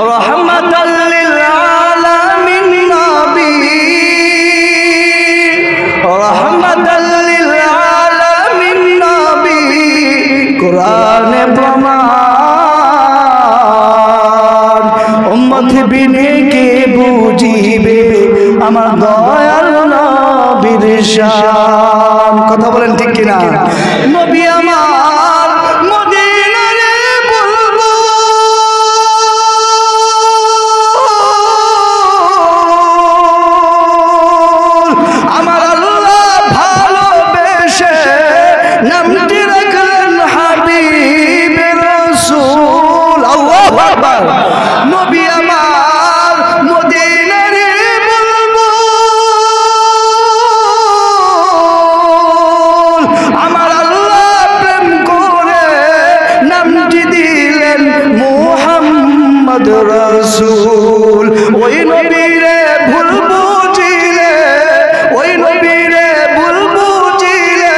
রাহমাতাল লিল আলামিন নবী, রাহমাতাল লিল আলামিন নবী, কোরআনে প্রমাণ। উম্মত বিনে কে বুঝিবে আমার দয়াল নবীর শান। কথা বলেন ঠিক কিনা? নবী আমার মদিনারে বলবো, আমার আল্লাহ ভালোবেসে নামটি রাখলেন হাবিব রাসূল। আল্লাহু আকবার। নবী আমার মদিনারে বলবো, আমার আল্লাহ প্রেম করে নামটি দিলেন মুহাম্মদ রাসূল। ওই নবীরে ভুল বুঝিলে, ওই নবীরে ভুল বুঝিলে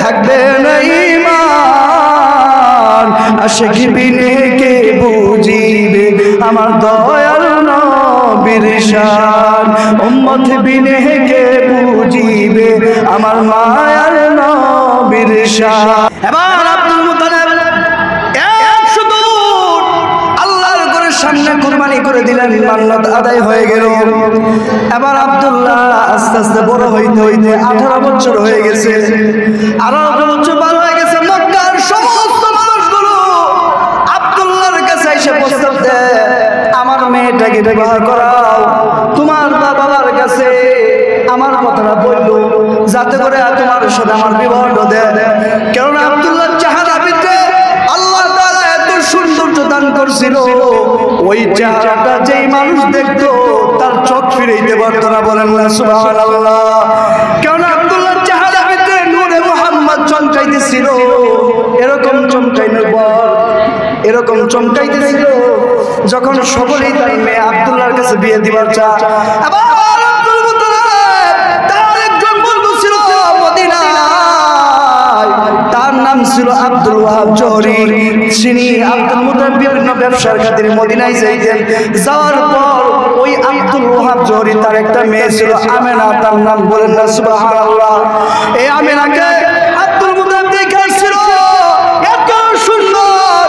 থাকবে না ঈমান। আশিক বিনে কে বুঝিবে আমার দয়াল নবীর শান। উম্মত বিনে কে বুঝিবে আমার মায়ার নবীর শান। এবার আব্দুল মুত্তালিব 100 দূর আল্লাহর ঘরের সামনে কুরবানি করে দিলেন, মান্নাত আদায় হয়ে গেল। এবার আব্দুল্লাহ আস্তে আস্তে বড় হইতে হইতে 18 বছর হয়ে গেছে। 18 বছর পার হয়ে গেছে। মক্কার সমস্ত মানুষগুলো আব্দুল্লাহর কাছে এসে প্রস্তাব দেয়, আমার মেয়েটাকে বিবাহ করাও। তোমার বাবার কাছে আমার কথাটা বললো যাতে করে তোমার সাথে আমার বিবাহটা দেয়। কারণ আব্দুল্লাহ চেহারা ভিতরে আল্লাহ তাআলা এত সৌন্দর্য দান করছিল, ওই চেহারাটা যেই মানুষ দেখতো তার চোখ ফিরাইতে পারতো না। বলেন না সুবহানাল্লাহ। কারণ আব্দুল্লাহ চেহারা ভিতরে নূরে মুহাম্মদ চমকাইতেছিল। এরকম চমকাইনোর পর এরকম চমকাইতেছিল যখন সকলেই তার মেয়ে আব্দুল্লাহর কাছে বিয়ে দিবার চায়। আবার আব্দুল মুত্তালিব তার একজন বন্ধু ছিল মদিনায়, তার নাম ছিল আব্দুল ওয়াহাব জোহরি। তিনি আব্দুল মুত্তালিব বিভিন্ন ব্যবসার খাতিরে মদিনায় যাইতেন। যাওয়ার পর ওই আব্দুল ওয়াহাব জোহরি তার একটা মেয়ে ছিল আমেনা, তার নাম বলেন না সুবহানাল্লাহ। এই আমেনাকে আব্দুল মুত্তালিব দেখাইছিল এত সুন্দর,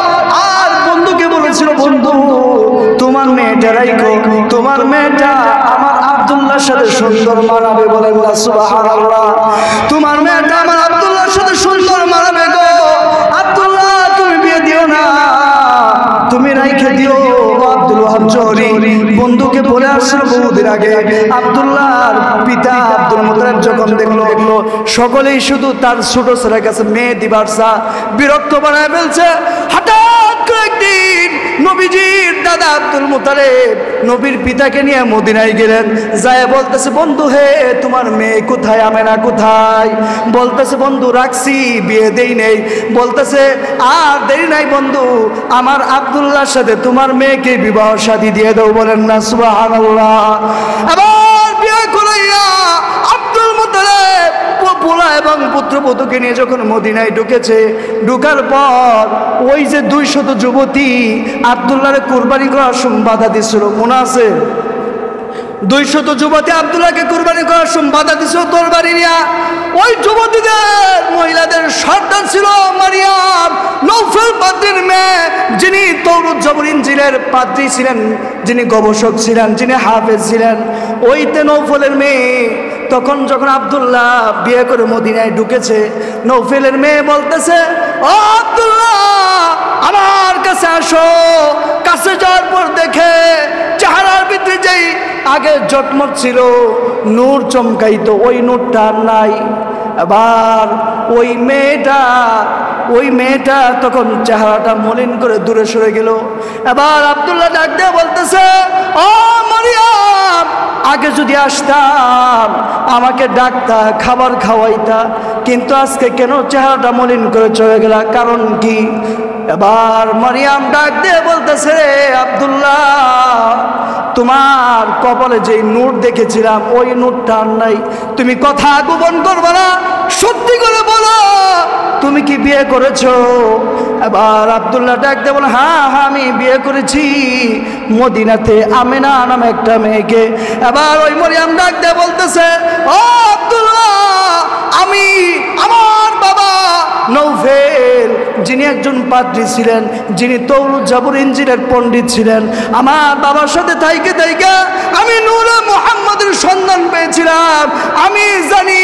আর বন্ধুকে বলেছিল, বন্ধু তোমার মেয়েটা রাইখো, তোমার মেয়েটা আমার আব্দুল্লাহর সাথে সুন্দর মানাবে। বলেন না সুবহানাল্লাহ। তোমার মেয়েটা আমার আব্দুল্লাহর সাথে সুন্দর মানাবে গো। আব্দুল্লাহ তুমি বিয়ে দিও না, তুমি রাইখে দিও। আব্দুল ওয়াহাব জোহরি বন্ধুকে বলে আসছিল বহুদিন আগে। আব্দুল্লাহর পিতা আব্দুল মুত্তালিব যখন দেখলো সকলেই শুধু তার ছোট ছেলের কাছে মেয়ে দিবার চা, বিরক্ত বানায় ফেলছে। হঠাৎ করে একদিন নবীজির দাদা আব্দুল মুত্তালিব নবীর পিতাকে নিয়ে মদিনায় গেলেন। যায় বলতেছে, বন্ধু হে তোমার মেয়ে কোথায়, আমেনা কোথায়? বলতেছে, বন্ধু রাখছি, বিয়ে দেই নেই। বলতেছে, আর দেরি নাই বন্ধু, আমার আব্দুল্লাহর সাথে তোমার মেয়েকে বিবাহ শাদী দিয়ে দাও। বলেন না সুবহানাল্লাহ। আবার বিয়ে করাইয়া আব্দুল মুত্তালিব পোলা এবং পুত্রবধূকে নিয়ে যখন মদিনায় ঢুকেছে, ঢুকার পর ওই যে 200 যুবতী আব্দুল্লাহরে কুরবানি করার বাধা দিছিল, মনে আছে? 200 যুবতী আব্দুল্লাহকে কুরবানি করার বাধা দিছিল তরবারি নিয়া। ওই যুবতীদের মহিলাদের সর্দার ছিল মারিয়াম, নৌফল পাদ্রীর মেয়ে, যিনি তৌরাত জবর ইনজিলের পাদ্রী ছিলেন, যিনি গবেষক ছিলেন, যিনি হাফেজ ছিলেন। ওইতে নৌফলের মেয়ে। তখন যখন আব্দুল্লাহ বিয়ে করে মদিনায় ঢুকেছে, নৌফলের মেয়ে বলতেছে, ও আব্দুল্লাহ আমার কাছে আসো। কাছে যাওয়ার পর দেখে চেহারার ভিতরে যেই আগে জটমট ছিল, নূর চমকাইতো, ওই নূরটা নাই। আবার ওই মেয়েটা তখন চেহারাটা মলিন করে দূরে সরে গেল। এবার আব্দুল্লাহ ডাক দিয়ে বলতেছে, ও মারিয়াম আগে যদি আসতাম আমাকে ডাকতা, খাবার খাওয়াইতা, কিন্তু আজকে কেন চেহারাটা মলিন করে চলে গেলা, কারণ কি? এবার মারিয়াম ডাক দিয়ে বলতেছে, রে আব্দুল্লাহ তোমার কপালে যেই নূর দেখেছিলাম ওই নূরটা আর নাই। তুমি কথা গোপন করবে না, সত্যি করে বলো তুমি কি বিয়ে করেছো? এবার আব্দুল্লাহ ডাক দিয়ে বলে, হ্যাঁ হ্যাঁ আমি বিয়ে করেছি মদিনাতে আমেনা নামে একটা মেয়েকে। এবার ওই মরিয়ম ডাক দিয়ে বলতেছে, ও আব্দুল্লাহ, আমি আমার বাবা নৌফেল, যিনি একজন পাদ্রী ছিলেন, যিনি তৌরুদ জাবুর ইঞ্জিলের পণ্ডিত ছিলেন, আমার বাবার সাথে থাইকে থাইকে আমি নূরে মুহাম্মদের সন্ধান পেয়েছিলাম। আমি জানি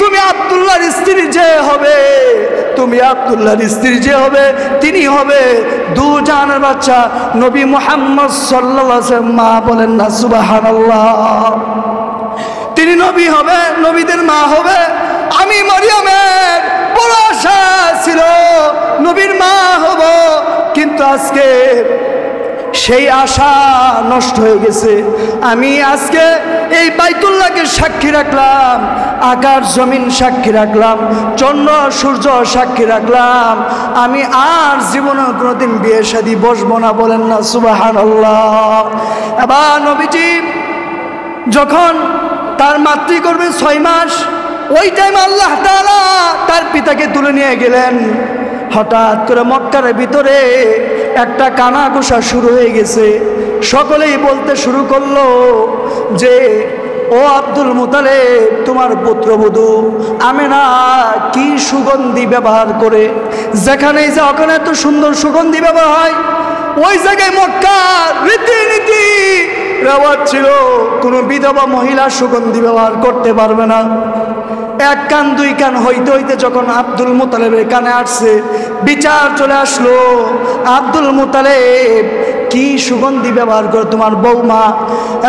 তুমি আব্দুল্লাহর স্ত্রী যে হবে, তুমি আব্দুল্লাহর স্ত্রী যে হবে তিনি হবে দু জাহানের বাচ্চা নবী মুহাম্মদ সাল্লাল্লাহু আলাইহি ওয়াসাল্লাম। মা বলেন না সুবহানাল্লাহ। তিনি নবী হবে, নবীদের মা হবে। আমি মরিয়মের বড় আশা ছিল নবীর মা হব, কিন্তু আজকে সেই আশা নষ্ট হয়ে গেছে। আমি আজকে এই বাইতুল্লাহকে সাক্ষী রাখলাম, আকাশ জমিন সাক্ষী রাখলাম, চন্দ্র সূর্য সাক্ষী রাখলাম, আমি আর জীবনে কোনোদিন বিয়ে শাদী বসবো না। বলেন না সুবহানাল্লাহ। এবার নবীজি যখন তার মাতৃ করবে 6 মাস, ওই টাইম আল্লাহ তাআলা তার পিতাকে তুলে নিয়ে গেলেন। হঠাৎ করে মক্কার ভিতরে একটা কানাঘুষা শুরু হয়ে গেছে। সকলেই বলতে শুরু করলো যে, ও আব্দুল মুতালেব, তোমার পুত্রবধূ আমেনা কি সুগন্ধি ব্যবহার করে, যেখানেই যে ওখানে এত সুন্দর সুগন্ধি ব্যবহার হয়, ওই জায়গায় মক্কার রীতিনীতি রেওয়াজ ছিল কোনো বিধবা মহিলা সুগন্ধি ব্যবহার করতে পারবে না। 1 কান 2 কান হইতে হইতে যখন আব্দুল মুতালেবের কানে আসছে, বিচার চলে আসলো, আব্দুল মুতালেব কি সুগন্ধি ব্যবহার করে তোমার বৌমা।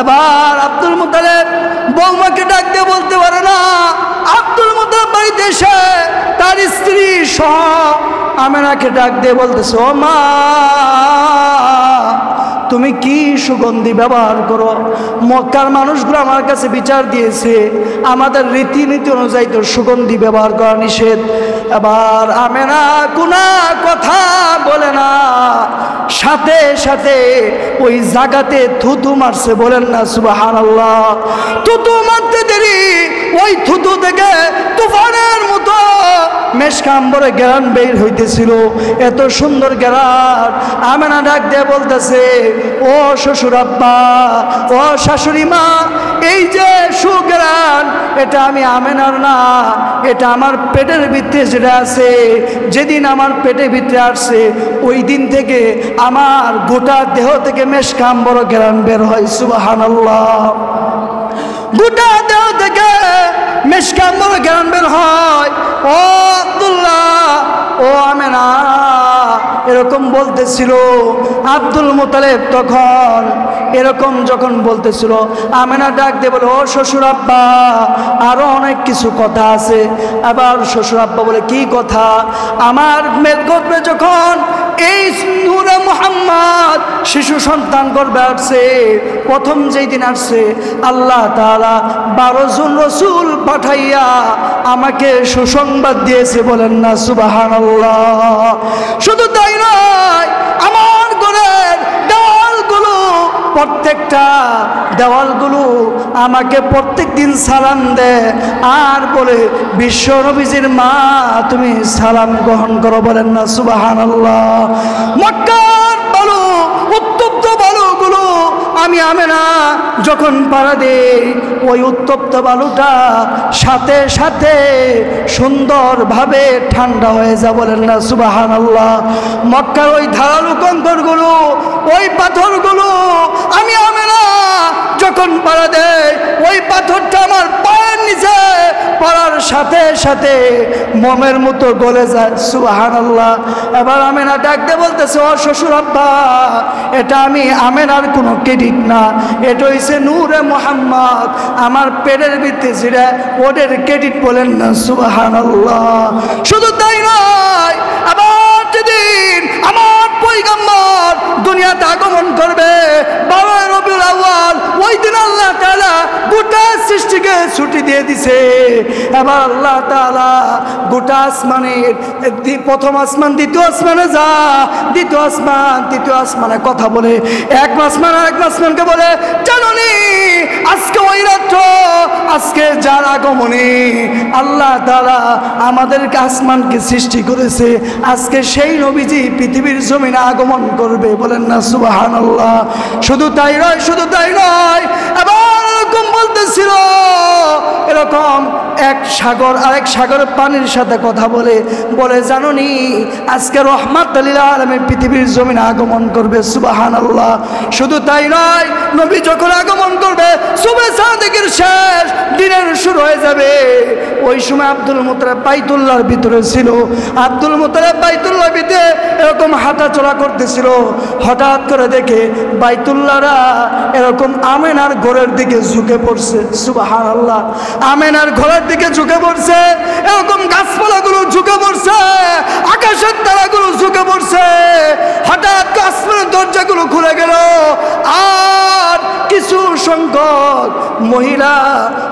এবার আব্দুল মুতালেব বৌমাকে ডাক দিয়ে বলতে পারে না। আব্দুল মুতালেব বাড়িতে এসে তার স্ত্রী সহ আমেনাকে ডাক দিয়ে বলতেছে, ও মা, তুমি কি সুগন্ধি ব্যবহার করো? মক্কার মানুষগুলো আমার কাছে বিচার দিয়েছে, আমাদের রীতিনীতি অনুযায়ী তো সুগন্ধি ব্যবহার করা নিষেধ। এবার আমেনা কোনো কথা বলে না, সাথে সাথে ওই জায়গাতে থুতু মারছে। বলেন না সুবহানাল্লাহ। থুতু মারতে দেরি ওই থুতু থেকে তুফানের মতো মেশকাম্বরে গ্রান বের হইতেছিল, এত সুন্দর গ্রান। আমেনা ডাক দিয়ে বলতেছে, ও শ্বশুর আব্বা, ও শাশুড়ি মা, এই যে সুগ্রান, এটা আমি আমেনার না, এটা আমার পেটের ভিতরে যেটা আছে, যেদিন আমার পেটের ভিতরে আসছে ওই দিন থেকে আমার গোটা দেহ থেকে মেশকাম্বর গ্রান বের হয়। সুবহানাল্লাহ। গোটা দেহ থেকে মেশকাম্বর গ্রান বের হয়। ও আব্দুল্লাহ, ও আমেনা, এরকম বলতেছিল। আব্দুল মুতালেব তখন এরকম যখন বলতেছিল, আমেনা ডাক দিয়ে বলে, ও শ্বশুর আব্বা, আরো অনেক কিছু কথা আছে। আবার শ্বশুর আব্বা বলে, কি কথা? আমার মেদগর্ভে যখন এই নূরে মুহাম্মদ শিশু সন্তান গর্ভে আসছে, প্রথম যেই দিন আসছে আল্লাহ তাআলা 12 জন রসুল পাঠাইয়া আমাকে সুসংবাদ দিয়েছে। বলেন না সুবহানাল্লাহ। শুধু তাই নয়, আমার ঘরের দেওয়ালগুলো, প্রত্যেকটা দেওয়ালগুলো আমাকে প্রত্যেক দিন সালাম দেয় আর বলে, বিশ্ব নবীজির মা, তুমি সালাম গ্রহণ করো। বলেন না সুবহানাল্লাহ। মক্কার বালু, উত্তপ্ত বালুগুলো আমি আমেনা যখন পাড়া দেই, ওই উত্তপ্ত বালুটা সাথে সাথে সুন্দরভাবে ঠান্ডা হয়ে যায়। বলেন না সুবহানাল্লাহ। মক্কার ওই ধারালু কঙ্করগুলো, ওই পাথরগুলো আমি আমেনা যখন পাড়া দেয়, ওই পাথরটা আমার পায়ের নিচে পড়ার সাথে সাথে মোমের মতো গলে যায়। সুবহানাল্লাহ। এবার আমেনা ডাক দিয়ে বলতেছে, ও শ্বশুর আব্বা, এটা আমি আমেনার কোনো ক্রেডিট না, এটা হইছে নূরে মুহাম্মদ আমার পেটের ভিতরে ছিঁড়ে, ওদের ক্রেডিট। বলেন না সুবহানাল্লাহ। শুধু তাই নয়, আবার যেদিন আমার পয়গম্বর দুনিয়াতে আগমন করবে 12 রবিউল আউয়াল, ওই দিন আল্লাহ তাআলা গোটা সৃষ্টিকে ছুটি দিয়ে দিছে। এবার আল্লাহ তাআলা গোটা আসমানের প্রথম আসমান দ্বিতীয় আসমানে যা, দ্বিতীয় আসমান তৃতীয় আসমানে কথা বলে, এক আসমান আর এক আসমানকে বলে, জানোনি আজকে ওই রাত্র, আজকে যার আগমনে আল্লাহ তাআলা আমাদের আসমানকে সৃষ্টি করেছে, আজকে সেই নবীজি পৃথিবীর জমিনে আগমন করবে। বলেন না সুবহানাল্লাহ। শুধু তাই নয়, শুধু তাই নয়, এবার এরকম বলতেছিল, এরকম এক সাগর আরেক সাগরের পানির সাথে কথা বলে বলে, জানোনি আজকে রহমাতুল লিল আলামিন পৃথিবীর জমিনে আগমন করবে। সুবহানাল্লাহ। শুধু তাই নয়, নবী যখন আগমন করবে সুবহে সাদিকের শেষ দিনের শুরু হয়ে যাবে। ওই সময় আব্দুল মুত্তালিব বাইতুল্লাহর ভিতরে ছিল। আব্দুল মুত্তালিব বাইতুল্লাহর ভিতরে এরকম হাঁটাচলা করতেছিল। হঠাৎ করে দেখে বাইতুল্লাহরা এরকম আমেনার ঘরের দিকে ঝুঁকে পড়ছে। সুবহানাল্লাহ। আমেনার ঘরের দিকে ঝুঁকে পড়ছে, এরকম গাছপালাগুলো ঝুঁকে পড়ছে, আকাশের তারাগুলো ঝুঁকে পড়ছে। হঠাৎ আসমানের দরজাগুলো খুলে গেল, আর কিছু সংখ্যক মহিলা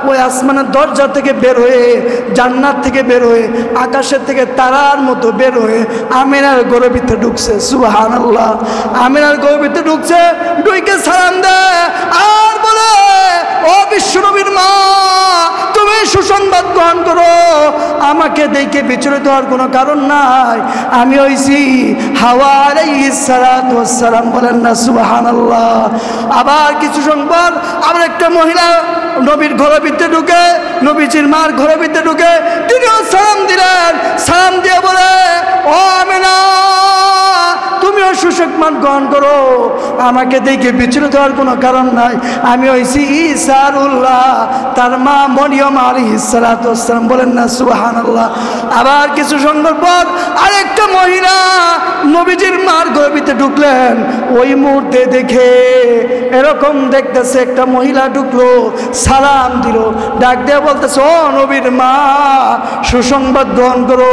ওই আসমানের দরজা থেকে বের হয়ে, জান্নাত থেকে বের হয়ে, আকাশের থেকে তারার মতো বের হয়ে আমিনার ঘরের ভিতরে ঢুকছে। সুবহানাল্লাহ। আমিনার ঘরের ভিতরে ঢুকছে, ঢুকে সালাম দেয় আর বলে, ও বিশ্বনবীর মা, তুমি সুসংবাদ গ্রহণ করো, আমাকে দেখে বিচলিত হওয়ার কোনো কারণ নাই, আমি হইছি হাওয়া আলাইহিস সালাতু ওয়াস সালাম। বলেন না সুবহানাল্লাহ। আবার কিছু সংবাদ, আবার একটা মহিলা নবীর ঘরের ভিতরে ঢুকে, নবীজির মার ঘরের ভিতরে ঢুকে তিনিও সালাম দিলেন। সালাম দিয়ে বলে, ও আমিনা, তুমিও সুসংবাদ গ্রহণ করো, আমাকে দেখে বিচলিত হওয়ার কোনো কারণ নাই, আমি হইছি ঈসাউল্লাহ, তার মা মরিয়ম আলাইহিস সালাতু ওয়াস সালাম। বলেন না সুবহানাল্লাহ। আবার কিছু সংবাদ পর আরেকটা মহিলা নবীজির মার ঘরের ভিতরে ঢুকলেন। ওই মুহূর্তে দেখে এরকম দেখতেছে, একটা মহিলা ঢুকলো, সালাম দিল, ডাক দিয়ে বলতেছে, ও নবীর মা, সুসংবাদ গ্রহণ করো,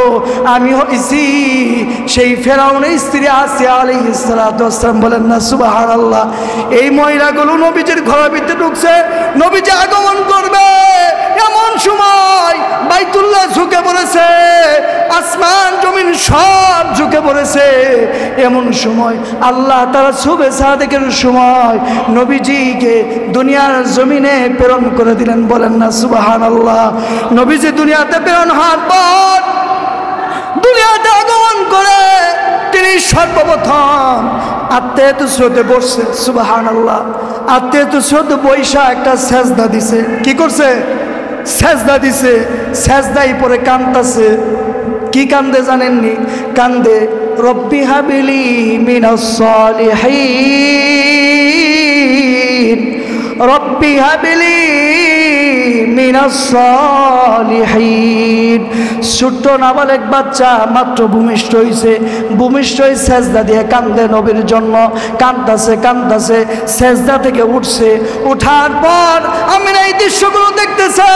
আমি হইছি সেই ফেরাউনের স্ত্রী আসিয়া আলাইহিস সালাতু ওয়াস সালাম। বলেন না সুবহানাল্লাহ। এই মহিলাগুলো নবীজির ঘরের ভিতরে ঢুকছে, নবীজি আগমন করবে এমন সময় বাইতুল্লাহ ঝুঁকে পড়েছে, আসমান জমিন সব ঝুঁকে পড়েছে। এমন সময় আল্লাহ তাআলা সুবহে সাদিকের সময় নবীজিকে দুনিয়ার জমিনে প্রেরণ করে দিলেন। বলেন না সুবহানাল্লাহ। নবীজি দুনিয়াতে প্রেরণ হওয়ার পর দুনিয়াতে আগমন করে তিনি সর্বপ্রথম আত্মীয়ত স্রোতে বসছে। সুবহানাল্লাহ। আত্মীয়ত স্রোতে বৈশা একটা সেজদা দিছে। কি করছে? সেজদা দিছে। সেজদাই পরে কাঁদতেছে। কি কান্দে জানেননি? কান্দে, রব্বি হাবিলি মিনাস সালিহিন, রব্বি হাবিলি মিনাস সালিহিন। ছোট্ট নাবালেক বাচ্চা মাত্র ভূমিষ্ঠ হয়েছে, ভূমিষ্ঠ হয়ে সেজদা দিয়ে কান্দে নবীর জন্য, কান্দতেছে কান্দতেছে, সেজদা থেকে উঠছে। উঠার পর আমি এই দৃশ্যগুলো দেখতেছে।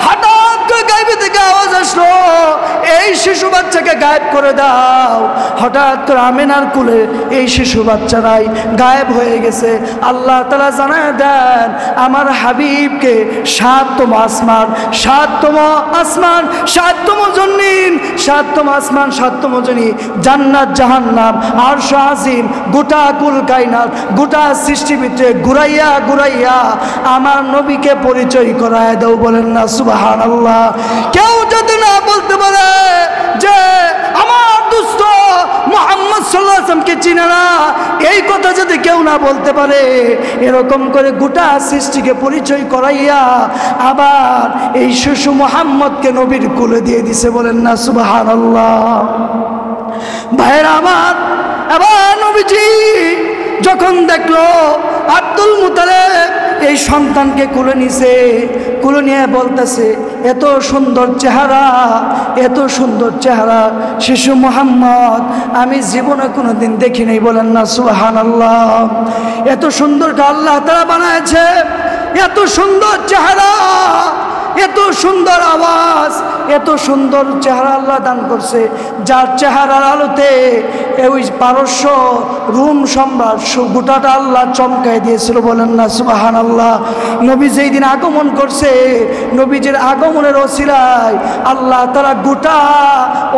হঠাৎ করে গায়েব থেকে আওয়াজ আসলো, এই শিশু বাচ্চাকে গায়েব করে দাও। হঠাৎ করে আমিনার কুলে এই শিশু বাচ্চা নাই, গায়েব হয়ে গেছে। আল্লাহ তাআলা জানায় দেন, আমার হাবিবকে সাততম আসমান, সাততম আসমান, সাততম জমিন, সাততম আসমান, সাততম জমিন, জান্নাত জাহান্নাম, আরশ আজিম, গোটা কুল কায়নাত, গোটা সৃষ্টি ভিতরে ঘুরাইয়া ঘুরাইয়া আমার নবীকে পরিচয় করায় দাও। বলেন না সুবহানাল্লাহ। কেউ যদি না বলতে পারে যে আমার দুস্থ মুহাম্মদ সাল্লাল্লাহু আলাইহি ওয়াসাল্লামকে চিনে না, এই কথা যদি কেউ না বলতে পারে, এরকম করে গোটা সৃষ্টিকে পরিচয় করাইয়া আবার এই শিশু মুহাম্মদকে নবীর কোলে দিয়ে দিছে। বলেন না সুবহানাল্লাহ। ভাইরা আমার, আবার নবীজি যখন দেখলো আব্দুল মুত্তালিব এই সন্তানকে কোলে নিছে, কোলে নিয়ে বলতেছে, এত সুন্দর চেহারা, এত সুন্দর চেহারা শিশু মুহাম্মদ আমি জীবনে কোনোদিন দেখি নাই। বলেন না সুবহানাল্লাহ। এত সুন্দর আল্লাহ তাআলা বানাইছে, এত সুন্দর চেহারা, এত সুন্দর আওয়াজ, এত সুন্দর চেহারা আল্লাহ দান করছে, যার চেহারার আলোতে ওই পারস্য রোম সম্রাট গোটাটা আল্লাহ চমকাই দিয়েছিল। বলেন না সুবহানাল্লাহ। নবী যেই দিন আগমন করছে, নবীজির আগমনের ওসিলায় আল্লাহ তাআলা গোটা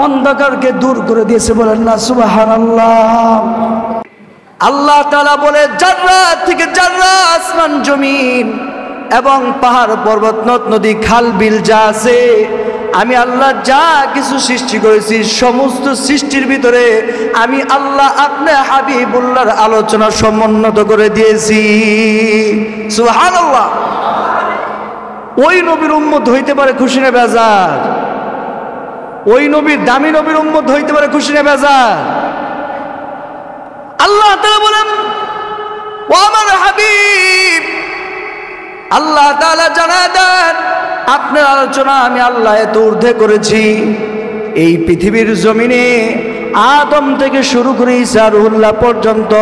অন্ধকারকে দূর করে দিয়েছে। বলেন না সুবহানাল্লাহ। আল্লাহ তাআলা বলে, জান্নাত থেকে জান্নাত, আসমান জমিন এবং পাহাড় পর্বত নদ নদী খাল বিল যা আছে, আমি আল্লাহ যা কিছু সৃষ্টি করেছি সমস্ত সৃষ্টির ভিতরে আমি আল্লাহ আপনার হাবিবুল্লাহর আলোচনা সমুন্নত করে দিয়েছি। সুবহানাল্লাহ। ওই নবীর উম্মত হইতে পারে খুশি না বেজার? ওই নবীর দামি নবীর উম্মত হইতে পারে খুশি না বেজার? আল্লাহ তাআলা বলেন, ও আমার হাবিব, আল্লাহ তাআলা জানায় দেন আপনার আলোচনা আমি আল্লাহ এত ঊর্ধ্বে করেছি। এই পৃথিবীর জমিনে আদম থেকে শুরু করে ঈসা রুহুল্লাহ পর্যন্ত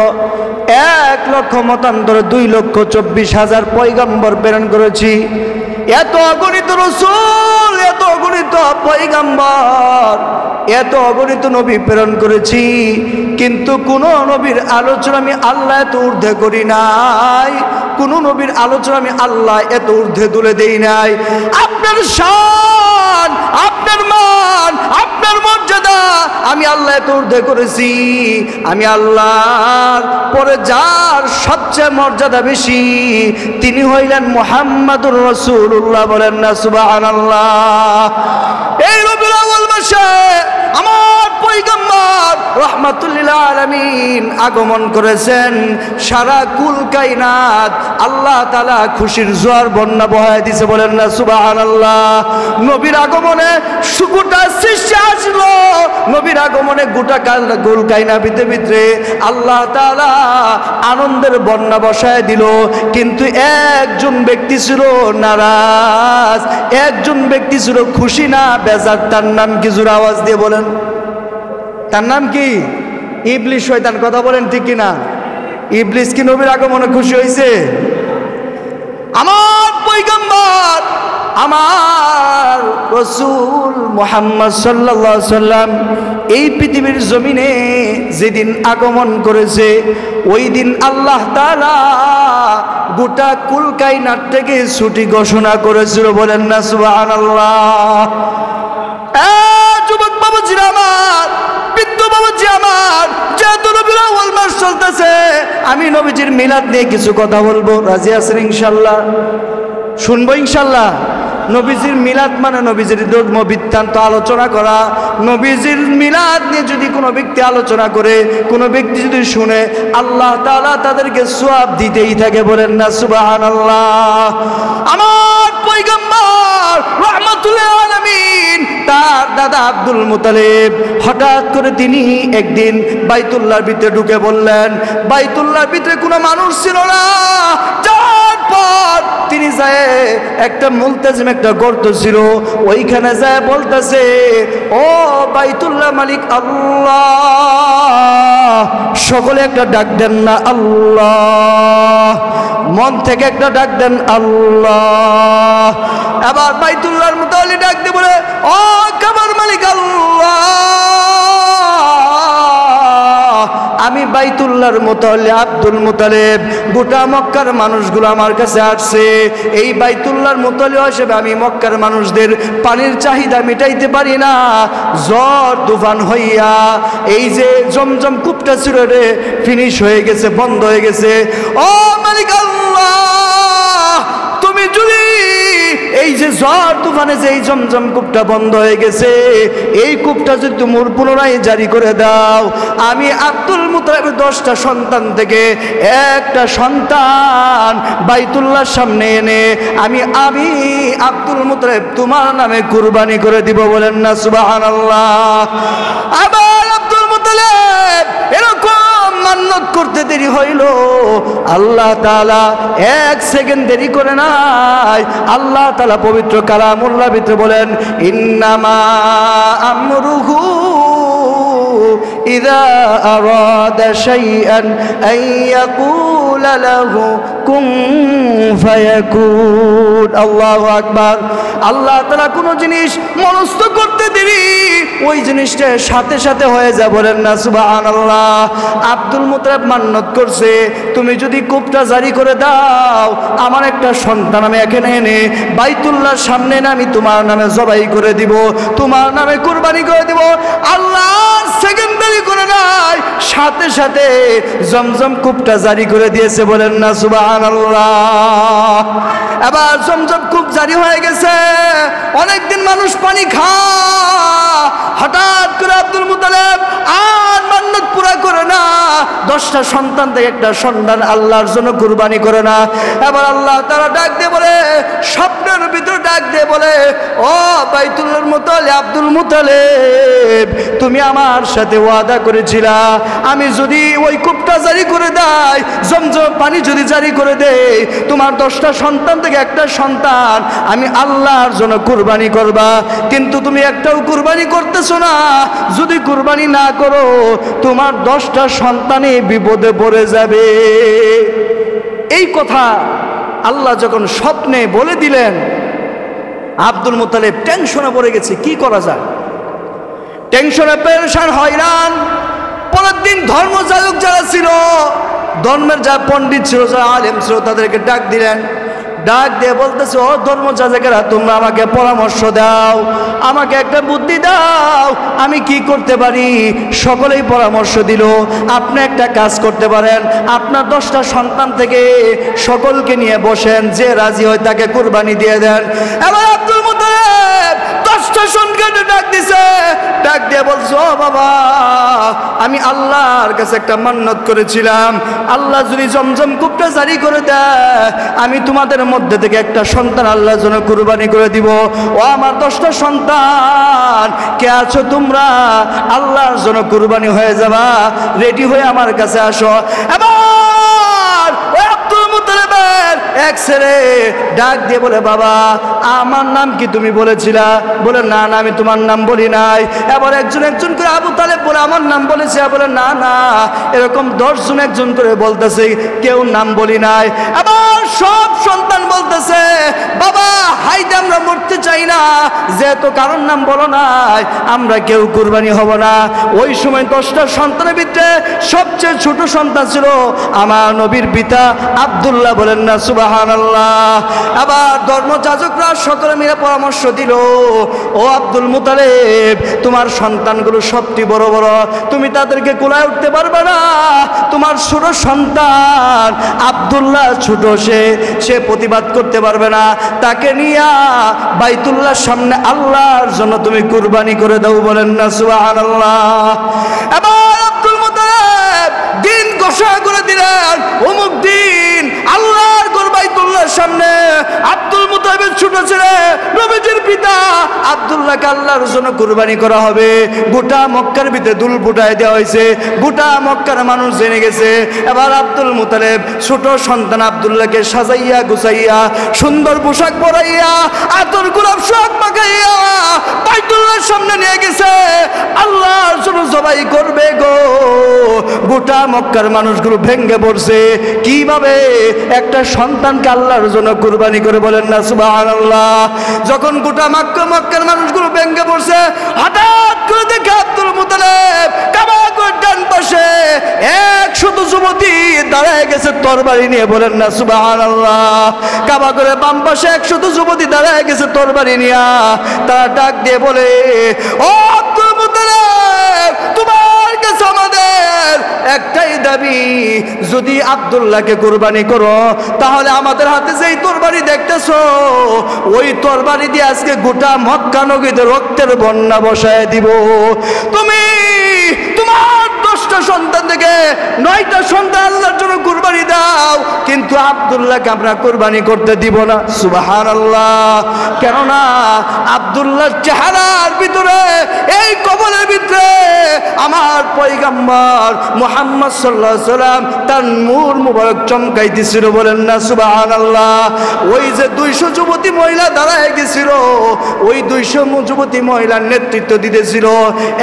1,00,000 মতান্তরে 2,24,000 পয়গম্বর প্রেরণ করেছি। এত অগণিত রাসূল, এত অগণিত পয়গম্বর, এত অগণিত নবী প্রেরণ করেছি, কিন্তু কোন নবীর আলোচনা আমি আল্লাহ এত ঊর্ধ্বে করি নাই, কোন নবীর আলোচনা আমি আল্লাহ এত ঊর্ধ্বে তুলে দেই নাই। আপনার শান, আপনার মান, আপনার মর্যাদা আমি আল্লাহ এত ঊর্ধ্বে করেছি। আমি আল্লাহর পরে যার সবচেয়ে মর্যাদা বেশি তিনি হইলেন মুহাম্মাদুর রাসূলুল্লাহ। বলেন না সুবহানাল্লাহ। এই রবিউল আউয়াল মাসে আমার পয়গম্বর রাহমাতুল লিল আলামিন আগমন করেছেন। সারা কুল কায়নাত আল্লাহ তাআলা খুশির জোয়ার বন্যা বহায় দিয়েছে। বলেন না সুবহানাল্লাহ। নবীর আগমনে গোটা সৃষ্টি আসলো, নবীর আগমনে গোটা কুল কায়নাত ভিতরে আল্লাহ তাআলা আনন্দের বন্যা বসায় দিল। কিন্তু একজন ব্যক্তি ছিল নারাজ, একজন ব্যক্তি ছিল খুশি না বেজার। তার নাম কি? জোরে আওয়াজ দিয়ে বলেন, তার নাম কি? ইবলিস, শয়তান। কথা বলেন ঠিক কিনা? ইবলিস কি নবীর আগমনে খুশি হয়েছে? আমার পয়গম্বর, আমার রাসূল মুহাম্মদ সাল্লাল্লাহু আলাইহি সাল্লাম এই পৃথিবীর জমিনে যেদিন আগমন করেছে, ওই দিন আল্লাহ তাআলা গোটা কুল কায়নাত থেকে ছুটি ঘোষণা করেছিল। বলেন না সুবহানাল্লাহ। যুবক বাবাজিরা আমার, বৃদ্ধ বাবাজি আমার, যেহেতু রবিউল আউয়াল মাস চলতেছে, আমি নবীজির মিলাদ নিয়ে কিছু কথা বলবো। রাজি আছেন ইনশাআল্লাহ? শুনবো ইনশাআল্লাহ। নবীজির মিলাদ মানে নবীজির ধর্ম বৃত্তান্ত আলোচনা করা। নবীজির মিলাদ নিয়ে যদি কোনো ব্যক্তি আলোচনা করে, কোনো ব্যক্তি যদি শুনে, আল্লাহ তাআলা তাদেরকে সওয়াব দিতেই থাকে। বলেন না সুবহানাল্লাহ। আমার পয়গম্বর রাহমাতুল লিল আলামিন তার দাদা আব্দুল মুতালিব হঠাৎ করে তিনি একদিন বাইতুল্লাহর ভিতরে ঢুকে বললেন। বাইতুল্লাহর ভিতরে কোনো মানুষ ছিল না। যাওয়ার পর তিনি যায় একটা মুলতাজিম একটা গর্ত ছিল, ওইখানে যায় বলতেছে, ও বাইতুল্লাহ মালিক আল্লাহ। সকলে একটা ডাক দেন না আল্লাহ, মন থেকে একটা ডাক দেন আল্লাহ। এবার বাইতুল্লাহর মুতাল্লি ডাক দিয়ে বলে, ও কাবার মালিক আল্লাহ, আমি বাইতুল্লাহর মুতাল্লি আব্দুল মুতালিব, গোটা মক্কার মানুষগুলো আমার কাছে আসছে। এই বাইতুল্লাহর মুতাল্লি হিসেবে আমি মক্কার মানুষদের পানির চাহিদা মিটাইতে পারি না। ঝড় তুফান হইয়া এই যে জমজম কূপটা ছিল রে, ফিনিশ হয়ে গেছে, বন্ধ হয়ে গেছে। ও মালিক আল্লাহ, তুমি যদি এই যে ঝড় তুফানে যে এই জমজম কূপটা বন্ধ হয়ে গেছে, এই কূপটা যদি তুমি পুনরায় জারি করে দাও, আমি আব্দুল মুতালিবের 10টা সন্তান থেকে একটা সন্তান বাইতুল্লাহর সামনে এনে আমি আব্দুল মুতালিব তোমার নামে কুরবানি করে দিব। বলেন না সুবহানাল্লাহ। আবার আব্দুল মুতালিব এরকম মান্নত করতে দেরি হইল, আল্লাহ তাআলা 1 সেকেন্ড দেরি করে নাই। আল্লাহ তাআলা পবিত্র কালামুল্লাহ ভিতরে বলেন, ইন্নামা আমরুহু ইযা আরাদা শাইআন আন ইয়াকুলা লাহু কুন ফায়াকুন। আল্লাহু আকবার। আল্লাহ তাআলা কোনো জিনিস মনস্থ করতে দেরি, ওই জিনিসটা সাথে সাথে হয়ে যায়, বলেন না সুবহানাল্লাহ। আব্দুল মুত্তালিব মান্নত করছে, তুমি যদি কূপটা জারি করে দাও, আমার একটা সন্তান আমি এখানে এনে বাইতুল্লাহর সামনে না আমি তোমার নামে জবাই করে দিব, তোমার নামে কুরবানি করে দিব। আল্লাহ সেকেন্ডারি করে নাই, সাথে সাথে জমজম কূপটা জারি করে দিয়েছে, বলেন না সুবহানাল্লাহ। এবার জমজম কূপ জারি হয়ে গেছে, অনেকদিন মানুষ পানি খায়। হঠাৎ করে আব্দুল মুত্তালিব আর মান্নত পুরা করে না, 10টা সন্তান থেকে একটা সন্তান আল্লাহর জন্য কুরবানি করে না। এবার আল্লাহ তাআলা ডাক দিয়ে বলে, স্বপ্নের ভিতরে ডাক দিয়ে বলে, ও বাইতুল্লাহর মুত্তালিব, আব্দুল মুত্তালিব, তুমি আমার সাথে ওয়াদা করেছিলা, আমি যদি ওই কূপটা জারি করে দেই, জমজম পানি যদি জারি করে দেই, তোমার 10টা সন্তান থেকে একটা সন্তান আমি আল্লাহর জন্য কুরবানি করবা, কিন্তু তুমি একটাও কুরবানি করতেছো না। যদি কুরবানি না করো, তোমার 10টা সন্তানই বিপদে পড়ে যাবে। এই কথা আল্লাহ যখন স্বপ্নে বলে দিলেন, আব্দুল মুত্তালিব টেনশনে পড়ে গেছে, কি করা যায়। টেনশনে পেরেশান হয়রান। পরের দিন ধর্মযাজক যারা ছিল, ধর্মের যা পণ্ডিত ছিল, যারা আলেম ছিল, তাদেরকে ডাক দিলেন। ডাক দিয়ে বলতেছে, ও ধর্মযাজকেরা, তোমরা আমাকে পরামর্শ দাও, আমাকে একটা বুদ্ধি দাও, আমি কি করতে পারি। সকলেই পরামর্শ দিল, আপনি একটা কাজ করতে পারেন, আপনার 10টা সন্তান থেকে সকলকে নিয়ে বসেন, যে রাজি হয় তাকে কুরবানি দিয়ে দেন। এবার আব্দুল মুত্তালিব 10টা সন্তানকে ডাক দিছে, ডাক দিয়ে বলছো, ও বাবা, আমি আল্লাহর কাছে একটা মান্নত করেছিলাম, আল্লাহ যদি জমজম কূপটা জারি করে দেয়, আমি তোমাদের মধ্যে থেকে একটা সন্তান আল্লাহর জন্য কুরবানি করে দিব। ও আমার 10টা সন্তান, কে আছো তোমরা, আল্লাহর জন্য কুরবানি হয়ে যাবা, রেডি হয়ে আমার কাছে আসো। এবার ওই আব্দুল মুত্তালিবের এক ছেলে ডাক দিয়ে বলে, বাবা, আমার নাম কি তুমি বলেছিলা? বলে, না না, আমি তোমার নাম বলি নাই। এবার একজন একজন করে আবু তালেব বলে, আমার নাম বলেছে। বলে, না না, এরকম 10 জন একজন করে বলতেছে, কেউ নাম বলি নাই। আবার সব সন্তান বলতেছে, বাবা, হাইতে আমরা মরতে চাই না, যেহেতু কারণ নাম বলো নাই, আমরা কেউ কুরবানি হব না। ওই সময় 10টা সন্তানের ভিতরে সবচেয়ে ছোট সন্তান ছিল আমার নবীর পিতা আব্দুল্লাহ, বলেন না সুবহানাল্লাহ। আবার ধর্মযাজকরা সকলে মিলে পরামর্শ দিল, ও আব্দুল মুত্তালিব, তোমার সন্তানগুলো সবটি বড় বড়, তুমি তাদেরকে কোলায় উঠতে পারবে না। তোমার ছোট সন্তান আব্দুল্লাহ ছোট, সে প্রতিবাদ করতে পারবে না, তাকে নিয়ে বাইতুল্লাহর সামনে আল্লাহর জন্য তুমি কুরবানি করে দাও, বলেন না সুবহানাল্লাহ। এবার আব্দুল মুত্তালিব দিন ঘোষণা করে দিলেন, অমুক দিন আল্লাহর ঘর বাইতুল্লাহর সামনে আব্দুল মুত্তালিবের ছোট ছেলে নবীজির পিতা আব্দুল্লাহকে আল্লাহর জন্য কুরবানি করা হবে। গোটা মক্কার ভিতরে দুল ফুটায় দেওয়া হয়েছে, গোটা মক্কার মানুষ জেনে গেছে। এবার আব্দুল মুত্তালিব ছোট সন্তান আব্দুল্লাহকে সাজাইয়া গুছাইয়া সুন্দর পোশাক পরাইয়া আতর গোলাপ শাক মাখাইয়া বাইতুল্লাহর সামনে নিয়ে গেছে, আল্লাহর জন্য জবাই করবে গো। গোটা মক্কার মানুষগুলো ভেঙ্গে পড়ছে, কিভাবে একটা সন্তানকে আল্লাহর জন্য কুরবানি করে, বলেন না সুবহানাল্লাহ। যখন গোটা মক্কার মানুষগুলো ভেঙ্গে পড়ছে, হঠাৎ করে দেখে আব্দুল মুত্তালিব কাবার ডান পাশে 100 যুবতী দাঁড়ায় গেছে তরবারি নিয়ে, বলেন না সুবহানাল্লাহ। কাবার বাম পাশে 100 যুবতী দাঁড়ায় গেছে তরবারি নিয়ে। তারা ডাক দিয়ে বলে, ও আব্দুল মুত্তালিব, তোমার কাছে আমাদের একটাই দাবি, যদি আব্দুল্লাহকে কুরবানি করো, তাহলে আমাদের হাতে যেই তরবারি দেখতেছো, ওই তরবারি দিয়ে আজকে গোটা মক্কা নগরীতে রক্তের বন্যা বসায় দিব। তুমি তোমার 10টা সন্তান থেকে 9টা সন্তান আল্লাহর জন্য কুরবানি দাও, কিন্তু আব্দুল্লাহকে আমরা কুরবানি করতে দিব না। সুবহানাল্লাহ। কেননা আব্দুল্লাহর চেহারার ভিতরে, এই কবরের ভিতরে আমার পয়গম্বর মুহাম্মদ সাল্লাল্লাহু আলাইহি সাল্লাম তার নূর মুবারক চমকাইতেছিল, বলেন না সুবহানাল্লাহ। ওই যে 200 যুবতী মহিলা দাঁড়ায় গেছিল, ওই 200 যুবতী মহিলার নেতৃত্ব দিতেছিল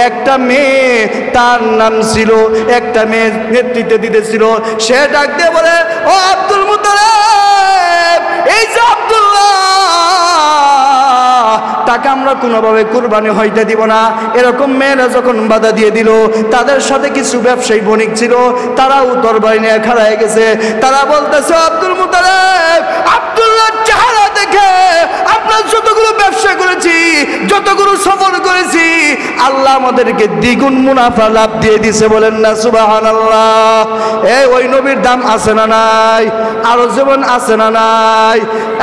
একটা মেয়ে, তার নাম ছিল, একটা মেয়ে নেতৃত্ব দিতেছিল। সে ডাক দিয়ে বলে, ও আব্দুল মুত্তালিব, কোনোভাবে কুরবানি হইতে দিব না। এরকম মেয়েরা যখন বাধা দিয়ে দিল, তাদের সাথে কিছু ব্যবসায়ী বণিক ছিল, তারাও তরবারি নিয়ে খাড়া হয়ে গেছে। তারা বলতেছে, আব্দুল মুতালিব, আব্দুল্লাহর চেহারা দেখে আপনার যতগুলো ব্যবসা করেছি, যতগুলো সফর করেছি, আল্লাহ আমাদেরকে দ্বিগুণ মুনাফা লাভ দিয়ে দিছে। বলেন না সুবহানাল্লাহ। ওই নবীর দাম আছে না নাই? আরো যেমন আছে না নাই?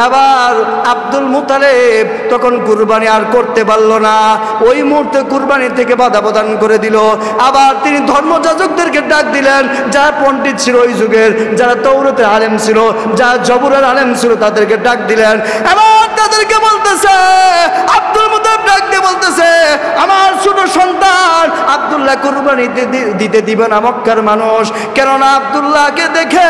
এবার আব্দুল মুতালিব তখন কুরবানি আর করতে পারল না। ওই মুহূর্তে কুরবানি থেকে বাধা প্রদান করে দিল। আবার তিনি ধর্মযাজকদেরকে ডাক দিলেন, যারা পণ্ডিত ছিল ওই যুগের, যারা তৌরাতের আলেম ছিল, যারা জবুরের আলেম ছিল, তাদেরকে ডাক দিলেন। এবার তাদেরকে বলতেছে, আব্দুল মুতালিব ডাক দিয়ে বলতেছে, আমার ছোট সন্তান আব্দুল্লাহ কুরবানি দিতে দিবে না মক্কার মানুষ। কেননা আব্দুল্লাহকে দেখে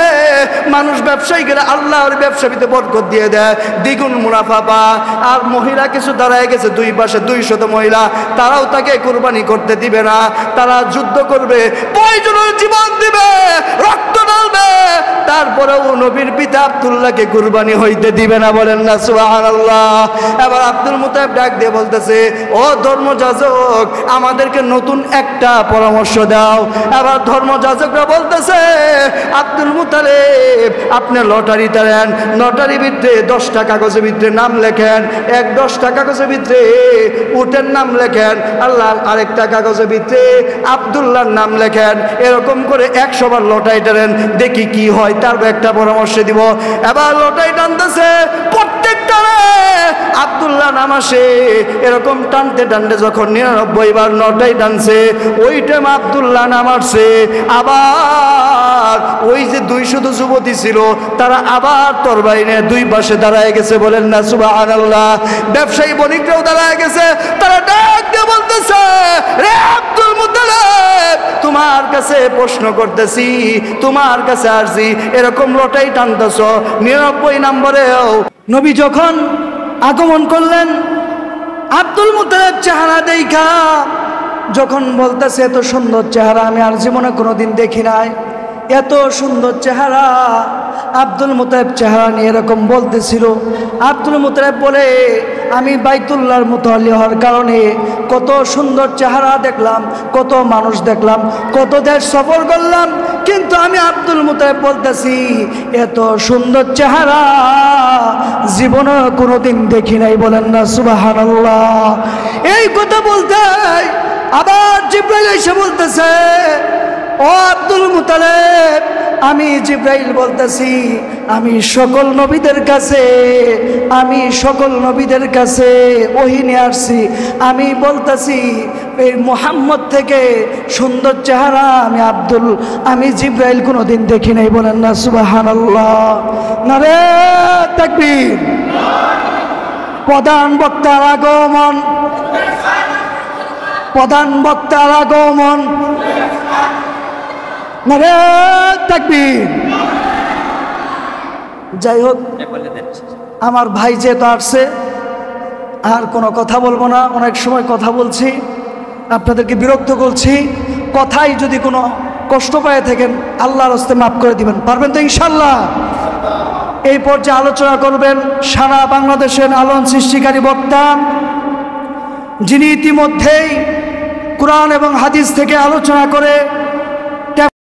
মানুষ ব্যবসায়ী গেলে আল্লাহর ব্যবসা ভিতরে বরকত দিয়ে দেয়, দ্বিগুণ মুনাফা পায়। আর মহিলা কিছু দাঁড়ায় গেছে, দুই পাশে 200 মহিলা, তারাও তাকে কুরবানি করতে দিবে না। তারা যুদ্ধ করবে, প্রয়োজনের জীবন দিবে, রক্ত ঢালবে, তারপরেও নবীর পিতা আব্দুল্লাহকে কুরবানি হইতে দিবে না। বলেন না সুবহানাল্লাহ। এবার আব্দুল মুতালিব ডাক দিয়ে বলতেছে, ও ধর্মযাজক, আমাদেরকে নতুন একটা পরামর্শ দাও। এবার ধর্মযাজকরা বলতেছে, আব্দুল মুতালিব, আপনি লটারি টানেন, লটারির ভিতরে 10টা কাগজের ভিতরে নাম লেখেন, 10টা কাগজের ভিতরে উটের নাম লেখেন, আল্লাহ আরেকটা কাগজের ভিতরে আব্দুল্লাহর নাম লেখেন। এরকম করে 100 বার লটারি টানেন, দেখি কি হয়, তার একটা পরামর্শ দিব। এবার লটারি টানতেছে, প্রত্যেকটা আব্দুল্লাহ নাম আসে। এরকম টানতে টানতে যখন 99 বার লটারি টানছে, ওই টাইম আব্দুল্লাহ নাম আসছে। আবার ওই যে 200 যুবতী ছিল, তারা আবার তরবারি নিয়ে দুই পাশে দাঁড়ায় গেছে। বলেন না সুবহানাল্লাহ। ব্যবসায়ী বণিকরাও দাঁড়ায় গেছে। তারা ডাক দিয়ে বলতেছে, রে আব্দুল মুতালিব, তোমার কাছে প্রশ্ন করতেছি, তোমার কাছে আসছি, এরকম লটারি টানতেছ 99 নম্বরেও। নবী যখন আগমন করলেন, আব্দুল মুতালিব চেহারা দেখা যখন বলতেছে, এত সুন্দর চেহারা আমি আর জীবনে কোনোদিন দেখি নাই, এত সুন্দর চেহারা। আব্দুল মুতালিব চেহারা নিয়ে এরকম বলতেছিল। আব্দুল মুতালিব বলে, আমি বাইতুল্লাহর মুতাল্লি হওয়ার কারণে কত সুন্দর চেহারা দেখলাম, কত মানুষ দেখলাম, কত দেশ সফর করলাম, কিন্তু আমি আব্দুল মুতালিব বলতেছি, এত সুন্দর চেহারা জীবনে কোনোদিন দেখি নাই। বলেন না সুবহানাল্লাহ। এই কথা বলতে আবার জিবরাইল এসে বলতেছে, ও আব্দুল মুতালিব, আমি জিবরাইল বলতেছি, আমি সকল নবীদের কাছে ওহী নিয়ে আসছি। আমি বলতেছি, এই মুহাম্মদ থেকে সুন্দর চেহারা আমি জিবরাইল কোনোদিন দেখি নাই। বলেন না সুবহানাল্লাহ। নারে তাকবীর। প্রধান বক্তার আগমন, প্রধান বক্তার আগমন। নারে তাকবীর। যাই হোক, আমার ভাই যেহেতু আসছে, আর কোনো কথা বলবো না। অনেক সময় কথা বলছি, আপনাদেরকে বিরক্ত করছি। কথাই যদি কোনো কষ্ট পেয়ে থাকেন, আল্লাহর হস্তে মাফ করে দিবেন। পারবেন তো ইনশাল্লাহ? এই পর্যায়ে আলোচনা করবেন সারা বাংলাদেশের আলোড়ন সৃষ্টিকারী বক্তা, যিনি ইতিমধ্যেই কোরআন এবং হাদিস থেকে আলোচনা করে